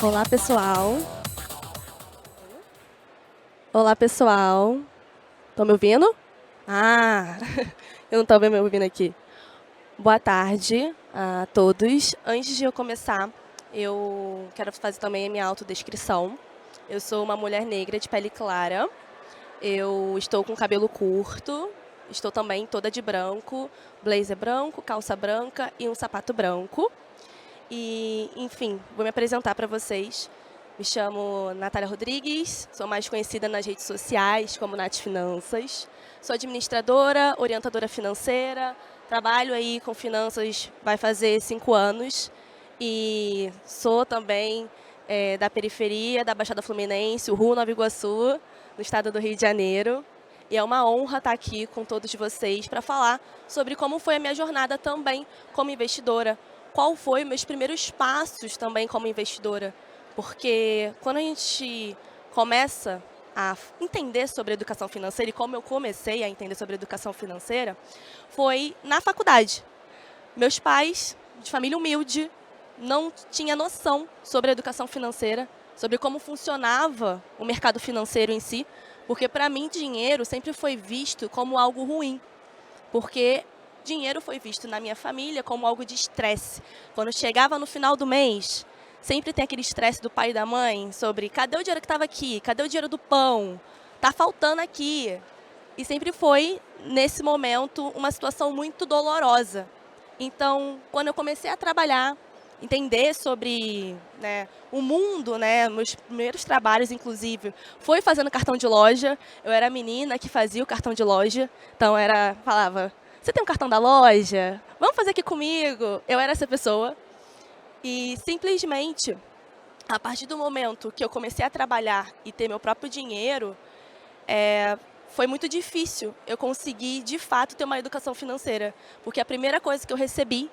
Olá, pessoal. Olá, pessoal. Estão me ouvindo? Ah, eu não estou me ouvindo aqui. Boa tarde a todos. Antes de eu começar, eu quero fazer também a minha autodescrição. Eu sou uma mulher negra de pele clara. Eu estou com cabelo curto. Estou também toda de branco, blazer branco, calça branca e um sapato branco. E, enfim, vou me apresentar para vocês. Me chamo Natália Rodrigues, sou mais conhecida nas redes sociais como Nath Finanças. Sou administradora, orientadora financeira, trabalho aí com finanças, vai fazer 5 anos. E sou também da periferia, da Baixada Fluminense, o Rio Nova Iguaçu, no estado do Rio de Janeiro. E é uma honra estar aqui com todos vocês para falar sobre como foi a minha jornada também como investidora. Qual foi meus primeiros passos também como investidora. Porque quando a gente começa a entender sobre educação financeira, e como eu comecei a entender sobre educação financeira, foi na faculdade. Meus pais, de família humilde, não tinham noção sobre a educação financeira, sobre como funcionava o mercado financeiro em si, porque para mim dinheiro sempre foi visto como algo ruim, porque dinheiro foi visto na minha família como algo de estresse. Quando chegava no final do mês, sempre tem aquele estresse do pai e da mãe sobre cadê o dinheiro que estava aqui, cadê o dinheiro do pão, tá faltando aqui. E sempre foi, nesse momento, uma situação muito dolorosa. Então, quando eu comecei a trabalhar, entender sobre o mundo, meus primeiros trabalhos, inclusive, foi fazendo cartão de loja. Eu era a menina que fazia o cartão de loja, então falava, você tem um cartão da loja? Vamos fazer aqui comigo? Eu era essa pessoa. E simplesmente, a partir do momento que eu comecei a trabalhar e ter meu próprio dinheiro, foi muito difícil eu conseguir, de fato, ter uma educação financeira. Porque a primeira coisa que eu recebi,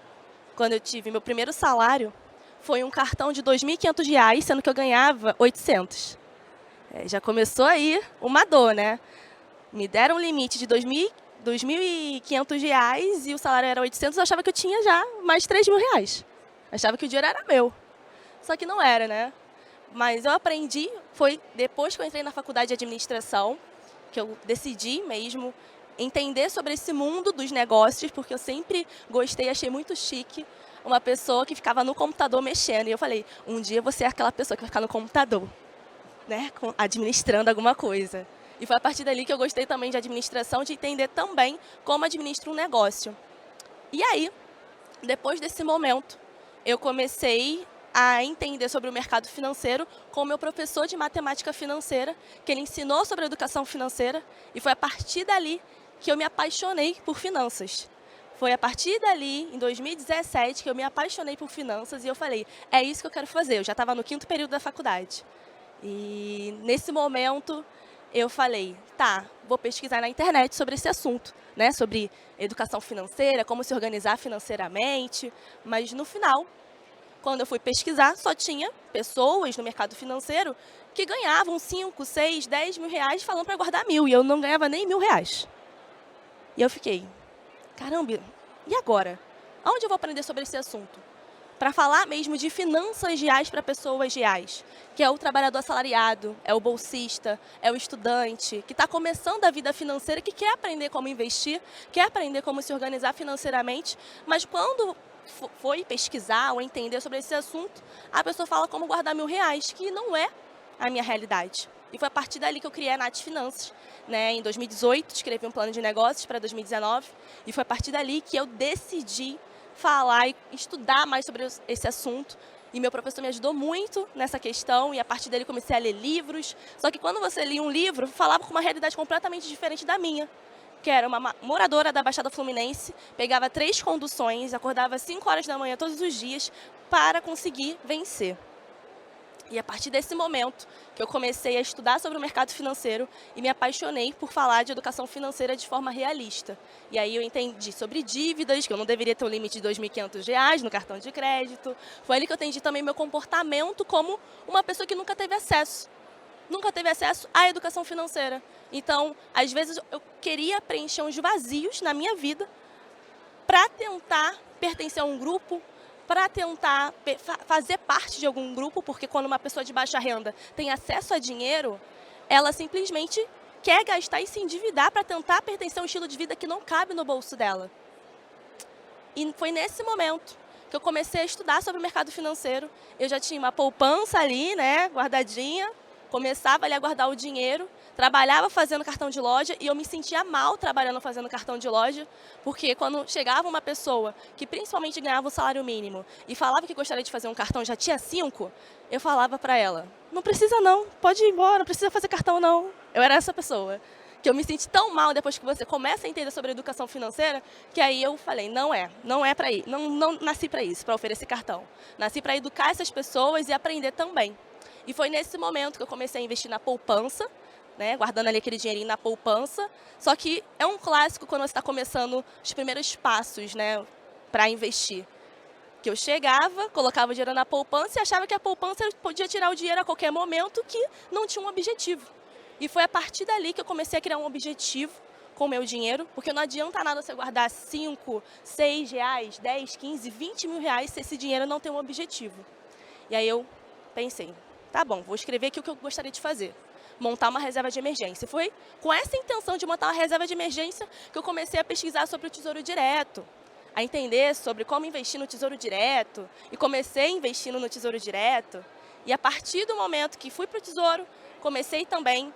quando eu tive meu primeiro salário, foi um cartão de R$ 2.500, sendo que eu ganhava 800. Já começou aí uma dor, né? Me deram um limite de R$ 2.500 e o salário era 800, eu achava que eu tinha já mais de R$ 3.000. Achava que o dinheiro era meu. Só que não era, né? Mas eu aprendi, foi depois que eu entrei na faculdade de administração, que eu decidi mesmo entender sobre esse mundo dos negócios, porque eu sempre gostei, achei muito chique uma pessoa que ficava no computador mexendo. E eu falei, um dia você é aquela pessoa que vai ficar no computador, né, administrando alguma coisa. E foi a partir dali que eu gostei também de administração, de entender também como administra um negócio. E aí, depois desse momento, eu comecei a entender sobre o mercado financeiro com o meu professor de matemática financeira, que ele ensinou sobre a educação financeira, e foi a partir dali que eu me apaixonei por finanças. Foi a partir dali, em 2017, que eu me apaixonei por finanças e eu falei, é isso que eu quero fazer. Eu já estava no 5º período da faculdade. E nesse momento eu falei, tá, vou pesquisar na internet sobre esse assunto, né, sobre educação financeira, como se organizar financeiramente, mas no final, quando eu fui pesquisar, só tinha pessoas no mercado financeiro que ganhavam 5, 6, 10 mil reais falando para guardar 1.000, e eu não ganhava nem R$ 1.000. E eu fiquei, caramba, e agora? Onde eu vou aprender sobre esse assunto? Para falar mesmo de finanças reais para pessoas reais, que é o trabalhador assalariado, é o bolsista, é o estudante, que está começando a vida financeira, que quer aprender como investir, quer aprender como se organizar financeiramente, mas quando foi pesquisar ou entender sobre esse assunto, a pessoa fala como guardar R$ 1.000, que não é a minha realidade. E foi a partir dali que eu criei a Nath Finanças. Em 2018, escrevi um plano de negócios para 2019, e foi a partir dali que eu decidi falar e estudar mais sobre esse assunto. E meu professor me ajudou muito nessa questão, e a partir dele comecei a ler livros. Só que quando você lia um livro, falava com uma realidade completamente diferente da minha, que era uma moradora da Baixada Fluminense, pegava 3 conduções, acordava às 5 horas da manhã todos os dias para conseguir vencer. E a partir desse momento que eu comecei a estudar sobre o mercado financeiro e me apaixonei por falar de educação financeira de forma realista. E aí eu entendi sobre dívidas, que eu não deveria ter um limite de R$ 2.500 no cartão de crédito. Foi ali que eu entendi também meu comportamento como uma pessoa que nunca teve acesso. Nunca teve acesso à educação financeira. Então, às vezes, eu queria preencher uns vazios na minha vida para tentar pertencer a um grupo, para tentar fazer parte de algum grupo, porque quando uma pessoa de baixa renda tem acesso a dinheiro, ela simplesmente quer gastar e se endividar para tentar pertencer a um estilo de vida que não cabe no bolso dela. E foi nesse momento que eu comecei a estudar sobre o mercado financeiro. Eu já tinha uma poupança ali, né, guardadinha, começava ali a guardar o dinheiro, trabalhava fazendo cartão de loja e eu me sentia mal trabalhando fazendo cartão de loja, porque quando chegava uma pessoa que principalmente ganhava o salário mínimo e falava que gostaria de fazer um cartão, já tinha 5, eu falava para ela, não precisa não, pode ir embora, não precisa fazer cartão não. Eu era essa pessoa. Que eu me senti tão mal depois que você começa a entender sobre educação financeira, que aí eu falei, não é para ir, não nasci para isso, para oferecer cartão. Nasci para educar essas pessoas e aprender também. E foi nesse momento que eu comecei a investir na poupança, né, guardando ali aquele dinheirinho na poupança, só que é um clássico quando você está começando os primeiros passos, né, para investir. Que eu chegava, colocava o dinheiro na poupança e achava que a poupança eu podia tirar o dinheiro a qualquer momento, que não tinha um objetivo. E foi a partir dali que eu comecei a criar um objetivo com o meu dinheiro, porque não adianta nada você guardar 5, 6 reais, 10, 15, 20 mil reais se esse dinheiro não tem um objetivo. E aí eu pensei, tá bom, vou escrever aqui o que eu gostaria de fazer. Montar uma reserva de emergência. Foi com essa intenção de montar uma reserva de emergência que eu comecei a pesquisar sobre o Tesouro Direto, a entender sobre como investir no Tesouro Direto, e comecei investindo no Tesouro Direto. E a partir do momento que fui para o Tesouro, comecei também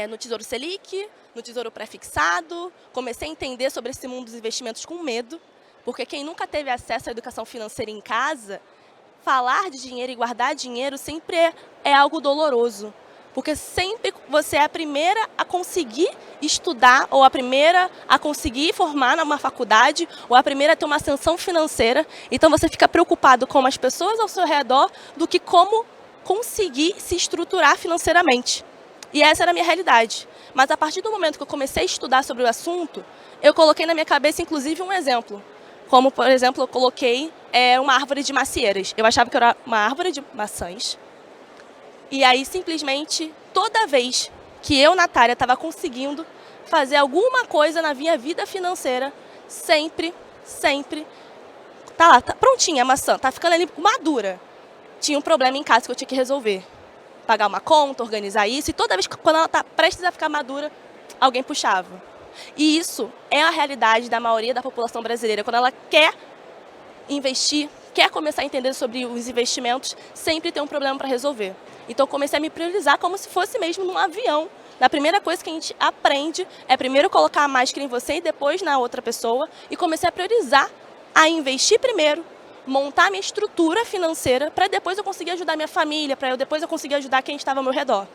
no Tesouro Selic, no Tesouro Pré-fixado, comecei a entender sobre esse mundo dos investimentos com medo, porque quem nunca teve acesso à educação financeira em casa, falar de dinheiro e guardar dinheiro sempre é algo doloroso, porque sempre você é a primeira a conseguir estudar, ou a primeira a conseguir formar numa faculdade, ou a primeira a ter uma ascensão financeira, então você fica preocupado com as pessoas ao seu redor do que como conseguir se estruturar financeiramente. E essa era a minha realidade. Mas a partir do momento que eu comecei a estudar sobre o assunto, eu coloquei na minha cabeça, inclusive, um exemplo. Como, por exemplo, eu coloquei uma árvore de macieiras. Eu achava que era uma árvore de maçãs. E aí, simplesmente, toda vez que eu, Natália, estava conseguindo fazer alguma coisa na minha vida financeira, sempre, tá lá, tá prontinha a maçã, tá ficando ali madura. Tinha um problema em casa que eu tinha que resolver. Pagar uma conta, organizar isso, e toda vez que quando ela está prestes a ficar madura, alguém puxava. E isso é a realidade da maioria da população brasileira. Quando ela quer investir, quer começar a entender sobre os investimentos, sempre tem um problema para resolver. Então, eu comecei a me priorizar como se fosse mesmo num avião. A primeira coisa que a gente aprende é primeiro colocar a máscara em você e depois na outra pessoa. E comecei a priorizar, a investir primeiro, montar minha estrutura financeira para depois eu conseguir ajudar minha família, para depois eu conseguir ajudar quem estava ao meu redor.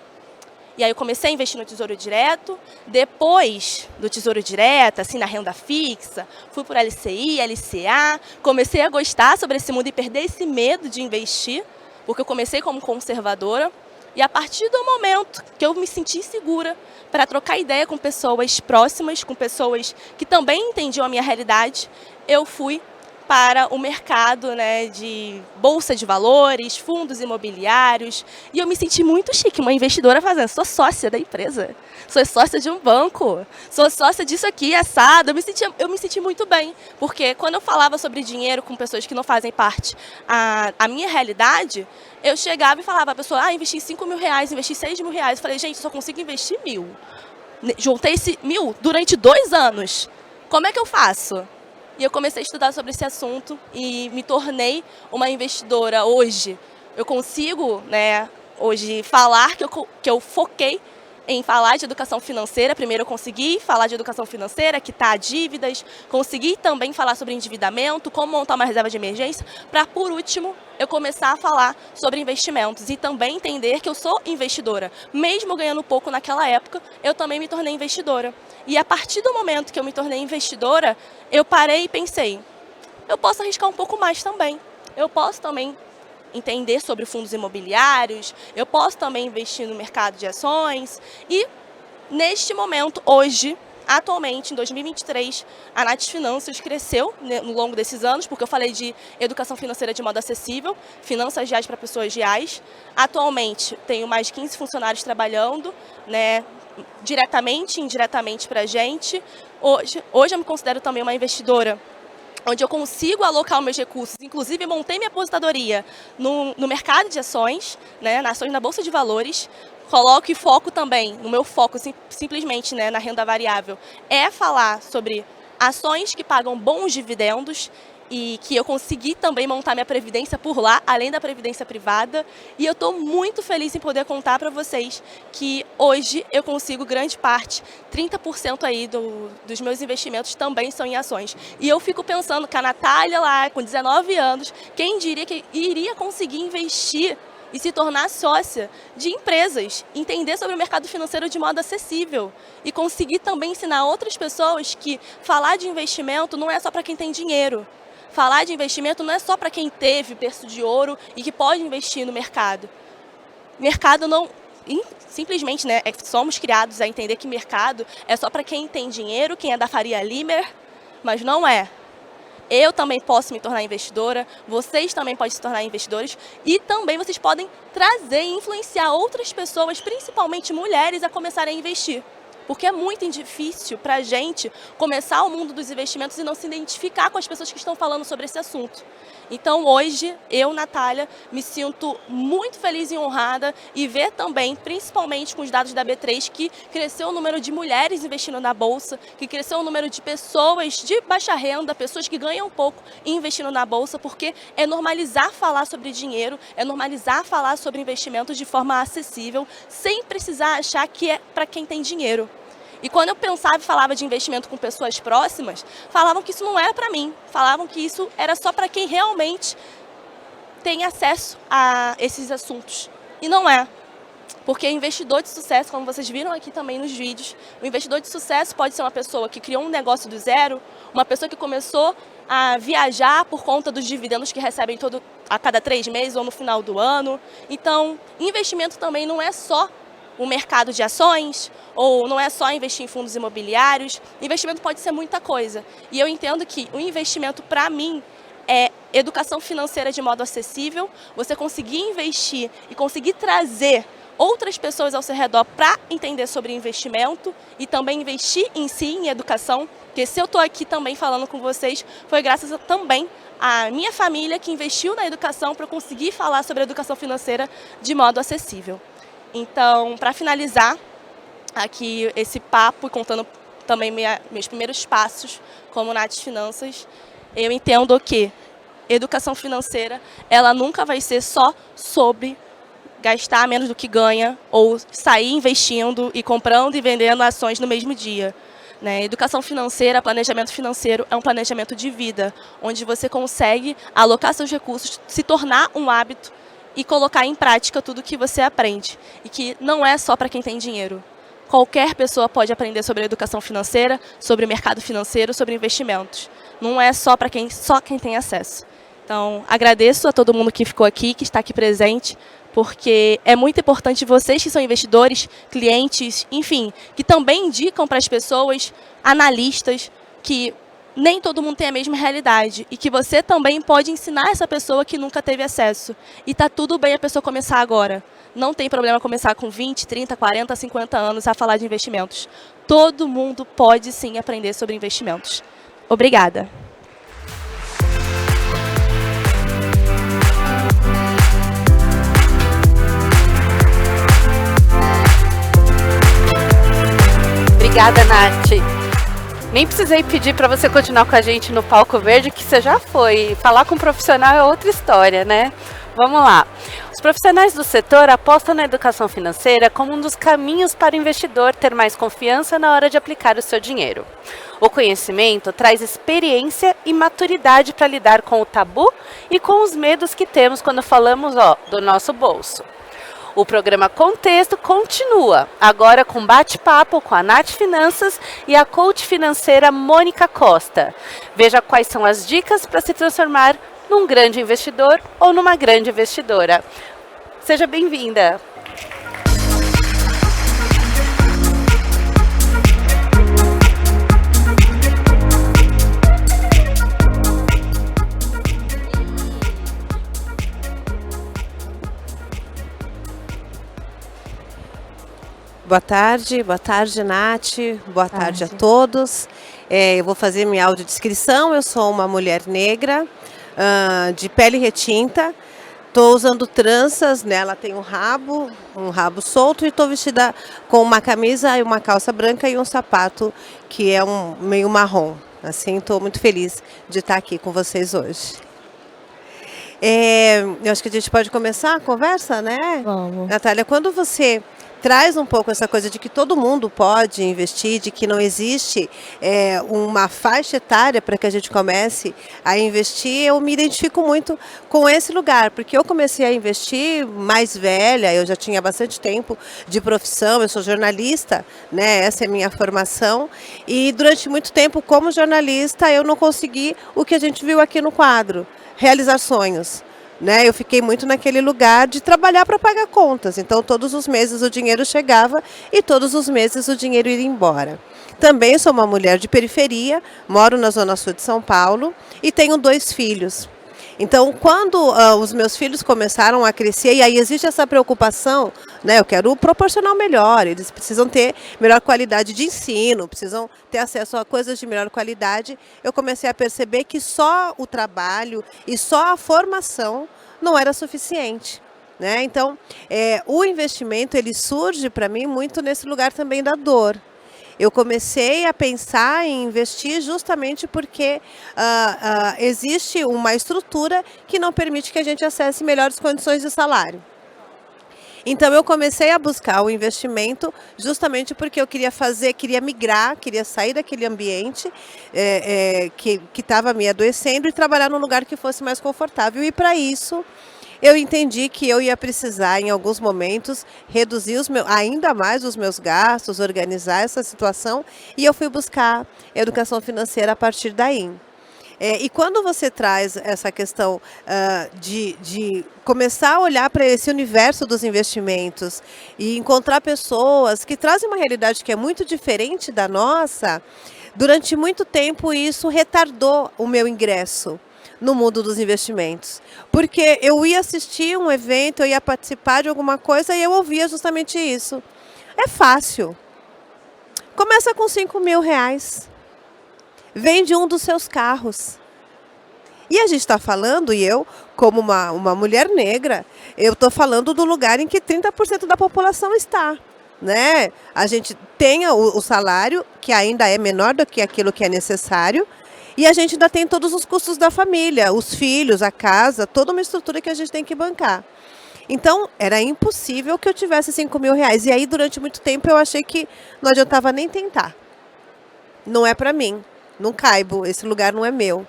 E aí eu comecei a investir no Tesouro Direto, depois do Tesouro Direto, assim, na renda fixa, fui por LCI, LCA, comecei a gostar sobre esse mundo e perder esse medo de investir, porque eu comecei como conservadora, e a partir do momento que eu me senti segura para trocar ideia com pessoas próximas, com pessoas que também entendiam a minha realidade, eu fui para o mercado, né, de bolsa de valores, fundos imobiliários, e eu me senti muito chique, uma investidora fazendo, sou sócia da empresa, sou sócia de um banco, sou sócia disso aqui, assado, eu me senti muito bem, porque quando eu falava sobre dinheiro com pessoas que não fazem parte a minha realidade, eu chegava e falava, a pessoa, investi 5 mil reais, investi 6 mil reais, eu falei, gente, eu só consigo investir 1.000, juntei esse 1.000 durante 2 anos, como é que eu faço? E eu comecei a estudar sobre esse assunto e me tornei uma investidora hoje. Eu consigo, né, hoje falar que eu foquei em falar de educação financeira. Primeiro eu consegui falar de educação financeira, quitar dívidas, consegui também falar sobre endividamento, como montar uma reserva de emergência, para, por último, eu começar a falar sobre investimentos e também entender que eu sou investidora. Mesmo ganhando pouco naquela época, eu também me tornei investidora. E a partir do momento que eu me tornei investidora, eu parei e pensei, eu posso arriscar um pouco mais também. Eu posso também entender sobre fundos imobiliários, eu posso também investir no mercado de ações. E, neste momento, hoje, atualmente, em 2023, a Nath Finanças cresceu, né, no longo desses anos, porque eu falei de educação financeira de modo acessível, finanças reais para pessoas reais. Atualmente, tenho mais de 15 funcionários trabalhando, né, diretamente e indiretamente para a gente. Hoje eu me considero também uma investidora onde eu consigo alocar os meus recursos, inclusive montei minha aposentadoria no mercado de ações, né, nas ações na Bolsa de Valores, coloco e foco também, no meu foco simplesmente, né, na renda variável, é falar sobre ações que pagam bons dividendos, e que eu consegui também montar minha previdência por lá, além da previdência privada. E eu estou muito feliz em poder contar para vocês que hoje eu consigo grande parte, 30% aí dos meus investimentos também são em ações. E eu fico pensando que a Natália lá, com 19 anos, quem diria que iria conseguir investir e se tornar sócia de empresas, entender sobre o mercado financeiro de modo acessível e conseguir também ensinar outras pessoas que falar de investimento não é só para quem tem dinheiro. Falar de investimento não é só para quem teve berço de ouro e que pode investir no mercado. Mercado não... Simplesmente, né, somos criados a entender que mercado é só para quem tem dinheiro, quem é da Faria Limer, mas não é. Eu também posso me tornar investidora, vocês também podem se tornar investidores e também vocês podem trazer e influenciar outras pessoas, principalmente mulheres, a começarem a investir. Porque é muito difícil para a gente começar o mundo dos investimentos e não se identificar com as pessoas que estão falando sobre esse assunto. Então hoje, eu, Natália, me sinto muito feliz e honrada e ver também, principalmente com os dados da B3, que cresceu o número de mulheres investindo na Bolsa, que cresceu o número de pessoas de baixa renda, pessoas que ganham pouco investindo na Bolsa, porque é normalizar falar sobre dinheiro, é normalizar falar sobre investimentos de forma acessível, sem precisar achar que é para quem tem dinheiro. E quando eu pensava e falava de investimento com pessoas próximas, falavam que isso não era para mim, falavam que isso era só para quem realmente tem acesso a esses assuntos. E não é. Porque investidor de sucesso, como vocês viram aqui também nos vídeos, o investidor de sucesso pode ser uma pessoa que criou um negócio do zero, uma pessoa que começou a viajar por conta dos dividendos que recebem a cada 3 meses ou no final do ano. Então, investimento também não é só o mercado de ações, ou não é só investir em fundos imobiliários. Investimento pode ser muita coisa. E eu entendo que o investimento, para mim, é educação financeira de modo acessível, você conseguir investir e conseguir trazer outras pessoas ao seu redor para entender sobre investimento e também investir em si, em educação, porque se eu estou aqui também falando com vocês, foi graças também à minha família que investiu na educação para eu conseguir falar sobre educação financeira de modo acessível. Então, para finalizar aqui esse papo, contando também meus primeiros passos como Nath Finanças, eu entendo que educação financeira, ela nunca vai ser só sobre gastar menos do que ganha ou sair investindo e comprando e vendendo ações no mesmo dia. Né? Educação financeira, planejamento financeiro é um planejamento de vida, onde você consegue alocar seus recursos, se tornar um hábito e colocar em prática tudo que você aprende. E que não é só para quem tem dinheiro. Qualquer pessoa pode aprender sobre educação financeira, sobre mercado financeiro, sobre investimentos. Não é só para só quem tem acesso. Então, agradeço a todo mundo que ficou aqui, que está aqui presente, porque é muito importante vocês que são investidores, clientes, enfim, que também indicam para as pessoas, analistas, que nem todo mundo tem a mesma realidade e que você também pode ensinar essa pessoa que nunca teve acesso. E está tudo bem a pessoa começar agora. Não tem problema começar com 20, 30, 40, 50 anos a falar de investimentos. Todo mundo pode sim aprender sobre investimentos. Obrigada. Obrigada, Nath. Nem precisei pedir para você continuar com a gente no Palco Verde, que você já foi. Falar com um profissional é outra história, né? Vamos lá. Os profissionais do setor apostam na educação financeira como um dos caminhos para o investidor ter mais confiança na hora de aplicar o seu dinheiro. O conhecimento traz experiência e maturidade para lidar com o tabu e com os medos que temos quando falamos do nosso bolso. O programa Contexto continua, agora com bate-papo com a Nath Finanças e a coach financeira Mônica Costa. Veja quais são as dicas para se transformar num grande investidor ou numa grande investidora. Seja bem-vinda! Boa tarde, Nath. Boa tarde a todos. Eu vou fazer minha audiodescrição. Eu sou uma mulher negra, de pele retinta. Estou usando tranças, nela tem um rabo solto, e estou vestida com uma camisa e uma calça branca e um sapato que é meio marrom. Assim, estou muito feliz de estar aqui com vocês hoje. Eu acho que a gente pode começar a conversa, né? Vamos. Natália, quando você traz um pouco essa coisa de que todo mundo pode investir, de que não existe uma faixa etária para que a gente comece a investir, eu me identifico muito com esse lugar, porque eu comecei a investir mais velha, eu já tinha bastante tempo de profissão, eu sou jornalista, né? Essa é a minha formação, e durante muito tempo como jornalista eu não consegui o que a gente viu aqui no quadro, realizar sonhos. Eu fiquei muito naquele lugar de trabalhar para pagar contas, então todos os meses o dinheiro chegava e todos os meses o dinheiro ia embora. Também sou uma mulher de periferia, moro na Zona Sul de São Paulo e tenho 2 filhos. Então, quando os meus filhos começaram a crescer, e aí existe essa preocupação, eu quero proporcionar o melhor, eles precisam ter melhor qualidade de ensino, precisam ter acesso a coisas de melhor qualidade, eu comecei a perceber que só o trabalho e só a formação não era suficiente. Então, o investimento ele surge para mim muito nesse lugar também da dor. Eu comecei a pensar em investir justamente porque existe uma estrutura que não permite que a gente acesse melhores condições de salário. Então eu comecei a buscar o investimento justamente porque eu queria migrar, queria sair daquele ambiente que estava me adoecendo e trabalhar num lugar que fosse mais confortável. E para isso eu entendi que eu ia precisar, em alguns momentos, reduzir ainda mais os meus gastos, organizar essa situação, e eu fui buscar educação financeira a partir daí. E quando você traz essa questão de começar a olhar para esse universo dos investimentos e encontrar pessoas que trazem uma realidade que é muito diferente da nossa, durante muito tempo isso retardou o meu ingresso no mundo dos investimentos. Porque eu ia assistir um evento, eu ia participar de alguma coisa e eu ouvia justamente isso. É fácil. Começa com R$5.000. Vende um dos seus carros. E a gente está falando, e eu, como uma mulher negra, eu estou falando do lugar em que 30% da população está. A gente tem o salário, que ainda é menor do que aquilo que é necessário, e a gente ainda tem todos os custos da família, os filhos, a casa, toda uma estrutura que a gente tem que bancar. Então, era impossível que eu tivesse R$5.000. E aí, durante muito tempo, eu achei que não adiantava nem tentar. Não é para mim, não caibo, esse lugar não é meu.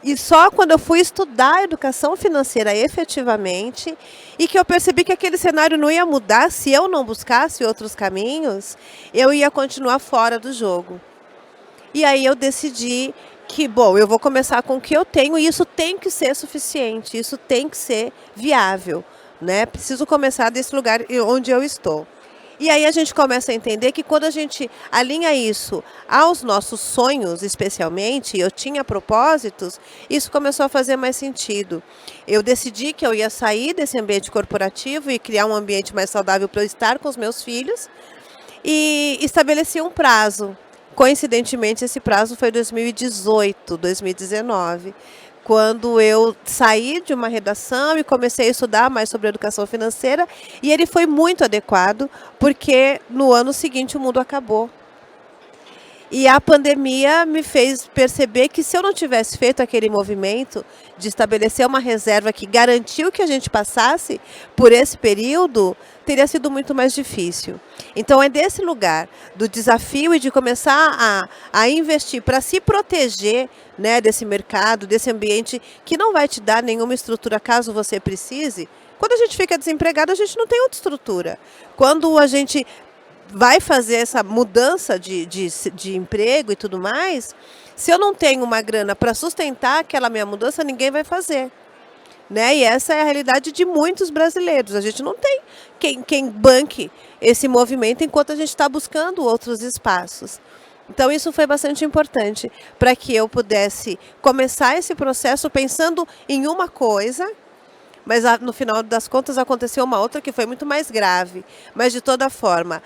E só quando eu fui estudar educação financeira efetivamente, e que eu percebi que aquele cenário não ia mudar se eu não buscasse outros caminhos, eu ia continuar fora do jogo. E aí eu decidi que, eu vou começar com o que eu tenho e isso tem que ser suficiente, isso tem que ser viável, Preciso começar desse lugar onde eu estou. E aí a gente começa a entender que quando a gente alinha isso aos nossos sonhos, especialmente, eu tinha propósitos, isso começou a fazer mais sentido. Eu decidi que eu ia sair desse ambiente corporativo e criar um ambiente mais saudável para eu estar com os meus filhos e estabeleci um prazo. Coincidentemente, esse prazo foi 2018, 2019, quando eu saí de uma redação e comecei a estudar mais sobre educação financeira, e ele foi muito adequado, porque no ano seguinte o mundo acabou. E a pandemia me fez perceber que se eu não tivesse feito aquele movimento de estabelecer uma reserva que garantiu que a gente passasse por esse período, teria sido muito mais difícil. Então é desse lugar, do desafio e de começar a investir para se proteger desse mercado, desse ambiente que não vai te dar nenhuma estrutura caso você precise. Quando a gente fica desempregado, a gente não tem outra estrutura. Quando a gente vai fazer essa mudança de emprego e tudo mais, se eu não tenho uma grana para sustentar aquela minha mudança, ninguém vai fazer. E essa é a realidade de muitos brasileiros. A gente não tem quem banque esse movimento enquanto a gente está buscando outros espaços. Então isso foi bastante importante para que eu pudesse começar esse processo pensando em uma coisa, Mas no final das contas aconteceu uma outra que foi muito mais grave. Mas de toda forma,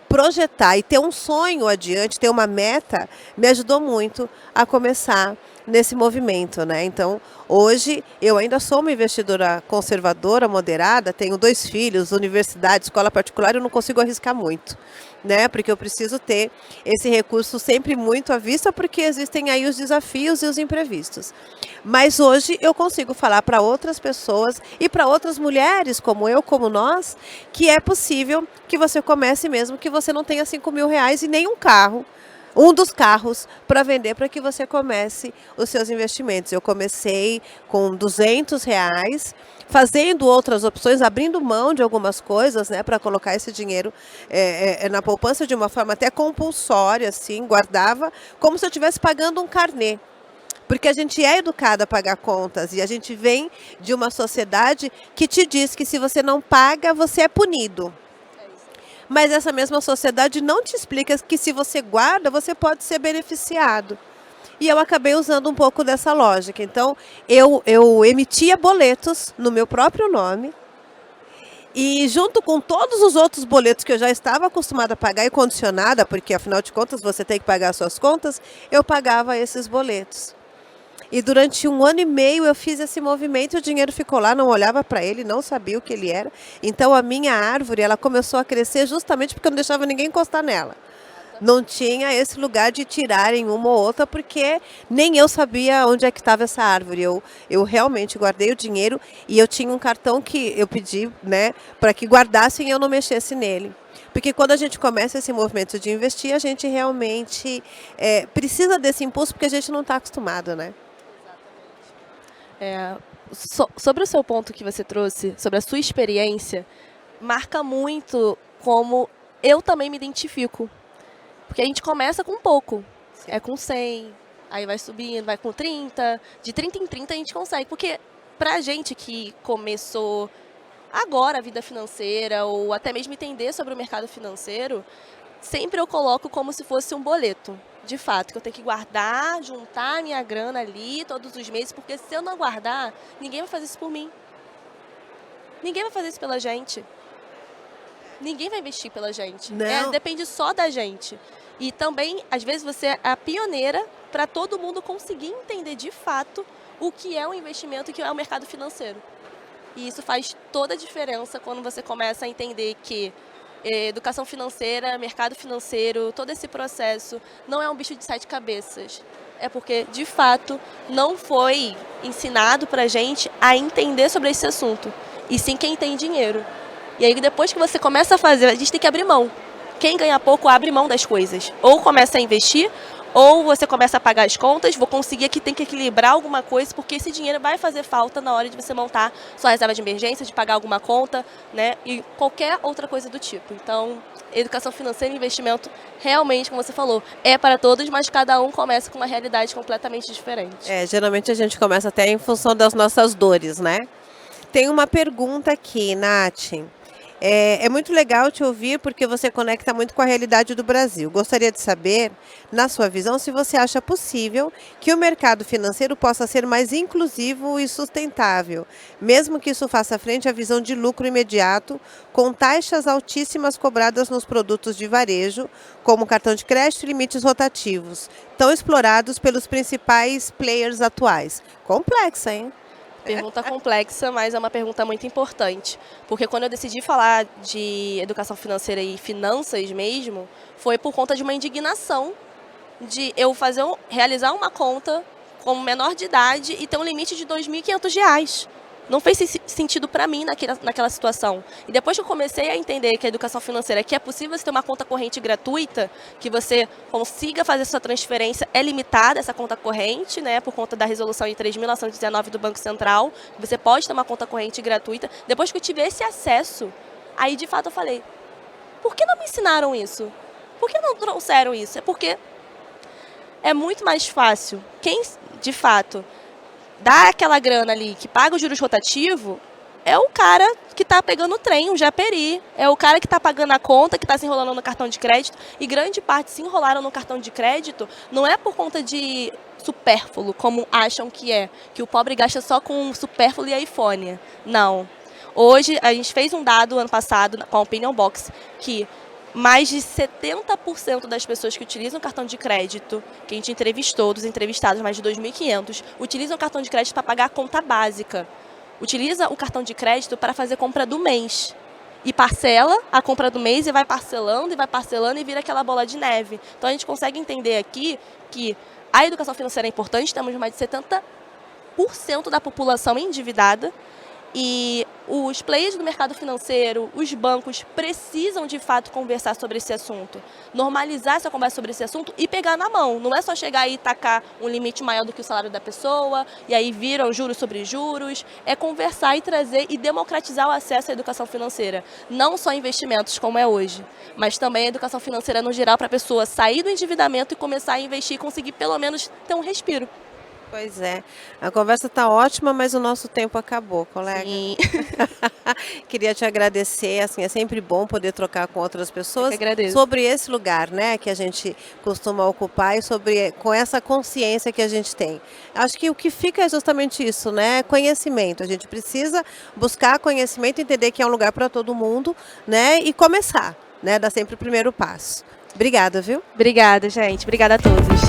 projetar e ter um sonho adiante, ter uma meta, me ajudou muito a começar nesse movimento, né? Então, hoje eu ainda sou uma investidora conservadora, moderada, tenho 2 filhos, universidade, escola particular, eu não consigo arriscar muito, né? Porque eu preciso ter esse recurso sempre muito à vista, porque existem aí os desafios e os imprevistos. Mas hoje eu consigo falar para outras pessoas e para outras mulheres como eu, como nós, que é possível que você comece mesmo que você não tenha R$ 5.000 e nem um carro, um dos carros para vender, para que você comece os seus investimentos. Eu comecei com R$ 200, fazendo outras opções, abrindo mão de algumas coisas, né, para colocar esse dinheiro na poupança de uma forma até compulsória, assim, guardava como se eu estivesse pagando um carnê. Porque a gente é educada a pagar contas e a gente vem de uma sociedade que te diz que se você não paga, você é punido. Mas essa mesma sociedade não te explica que se você guarda, você pode ser beneficiado. E eu acabei usando um pouco dessa lógica. Então, eu emitia boletos no meu próprio nome. E junto com todos os outros boletos que eu já estava acostumada a pagar e condicionada, porque afinal de contas você tem que pagar as suas contas, eu pagava esses boletos. E durante 1 ano e meio eu fiz esse movimento, o dinheiro ficou lá, não olhava para ele, não sabia o que ele era. Então a minha árvore, ela começou a crescer justamente porque eu não deixava ninguém encostar nela. Não tinha esse lugar de tirarem uma ou outra, porque nem eu sabia onde é que estava essa árvore. Eu realmente guardei o dinheiro e eu tinha um cartão que eu pedi, né, para que guardassem e eu não mexesse nele. Porque quando a gente começa esse movimento de investir, a gente realmente precisa desse impulso, porque a gente não está acostumado, né? Sobre o seu ponto que você trouxe, sobre a sua experiência, marca muito como eu também me identifico. Porque a gente começa com pouco, com 100, aí vai subindo, vai com 30, de 30 em 30 a gente consegue. Porque pra gente que começou agora a vida financeira, ou até mesmo entender sobre o mercado financeiro, sempre eu coloco como se fosse um boleto. De fato, que eu tenho que guardar, juntar a minha grana ali todos os meses, porque se eu não guardar, ninguém vai fazer isso por mim. Ninguém vai fazer isso pela gente. Ninguém vai investir pela gente. Depende só da gente. E também, às vezes, você é a pioneira para todo mundo conseguir entender de fato o que é um investimento e o que é o mercado financeiro. E isso faz toda a diferença quando você começa a entender que educação financeira, mercado financeiro, todo esse processo não é um bicho de 7 cabeças. É porque, de fato, não foi ensinado para a gente a entender sobre esse assunto. E sim quem tem dinheiro. E aí, depois que você começa a fazer, a gente tem que abrir mão. Quem ganha pouco abre mão das coisas. Ou começa a investir, ou você começa a pagar as contas, vou conseguir aqui, tem que equilibrar alguma coisa, porque esse dinheiro vai fazer falta na hora de você montar sua reserva de emergência, de pagar alguma conta, né? E qualquer outra coisa do tipo. Então, educação financeira e investimento, realmente, como você falou, é para todos, mas cada um começa com uma realidade completamente diferente. Geralmente a gente começa até em função das nossas dores, né? Tem uma pergunta aqui, Nath. É muito legal te ouvir porque você conecta muito com a realidade do Brasil. Gostaria de saber, na sua visão, se você acha possível que o mercado financeiro possa ser mais inclusivo e sustentável, mesmo que isso faça frente à visão de lucro imediato, com taxas altíssimas cobradas nos produtos de varejo, como cartão de crédito e limites rotativos, tão explorados pelos principais players atuais. Complexa, hein? Pergunta complexa, mas é uma pergunta muito importante. Porque quando eu decidi falar de educação financeira e finanças mesmo, foi por conta de uma indignação de eu realizar uma conta como menor de idade e ter um limite de R$ 2.500. Não fez sentido para mim naquela situação. E depois que eu comecei a entender que a educação financeira, que é possível você ter uma conta corrente gratuita, que você consiga fazer sua transferência, é limitada essa conta corrente, né, por conta da resolução de 3.919 do Banco Central, você pode ter uma conta corrente gratuita. Depois que eu tive esse acesso, aí de fato eu falei, por que não me ensinaram isso? Por que não trouxeram isso? É porque é muito mais fácil. Quem, de fato, dá aquela grana ali que paga o juros rotativo, é o cara que está pegando o trem, o japeri. É o cara que está pagando a conta, que está se enrolando no cartão de crédito. E grande parte se enrolaram no cartão de crédito não é por conta de supérfluo, como acham que é. Que o pobre gasta só com supérfluo e iPhone. Não. Hoje, a gente fez um dado ano passado com a Opinion Box que mais de 70% das pessoas que utilizam cartão de crédito, que a gente entrevistou, dos entrevistados, mais de 2.500, utilizam o cartão de crédito para pagar a conta básica. Utiliza o cartão de crédito para fazer compra do mês. E parcela a compra do mês e vai parcelando e vira aquela bola de neve. Então a gente consegue entender aqui que a educação financeira é importante, temos mais de 70% da população endividada. E os players do mercado financeiro, os bancos, precisam de fato conversar sobre esse assunto. Normalizar essa conversa sobre esse assunto e pegar na mão. Não é só chegar e tacar um limite maior do que o salário da pessoa, e aí viram juros sobre juros. É conversar e trazer e democratizar o acesso à educação financeira. Não só investimentos, como é hoje, mas também a educação financeira no geral para a pessoa sair do endividamento e começar a investir e conseguir pelo menos ter um respiro. Pois é, a conversa está ótima, mas o nosso tempo acabou, colega. Sim. Queria te agradecer, assim, é sempre bom poder trocar com outras pessoas Eu que agradeço. sobre esse lugar, né, que a gente costuma ocupar e sobre com essa consciência que a gente tem. Acho que o que fica é justamente isso, né, conhecimento. A gente precisa buscar conhecimento, entender que é um lugar para todo mundo, né, e começar, né, dar sempre o primeiro passo. Obrigada, viu? Obrigada, gente. Obrigada a todos.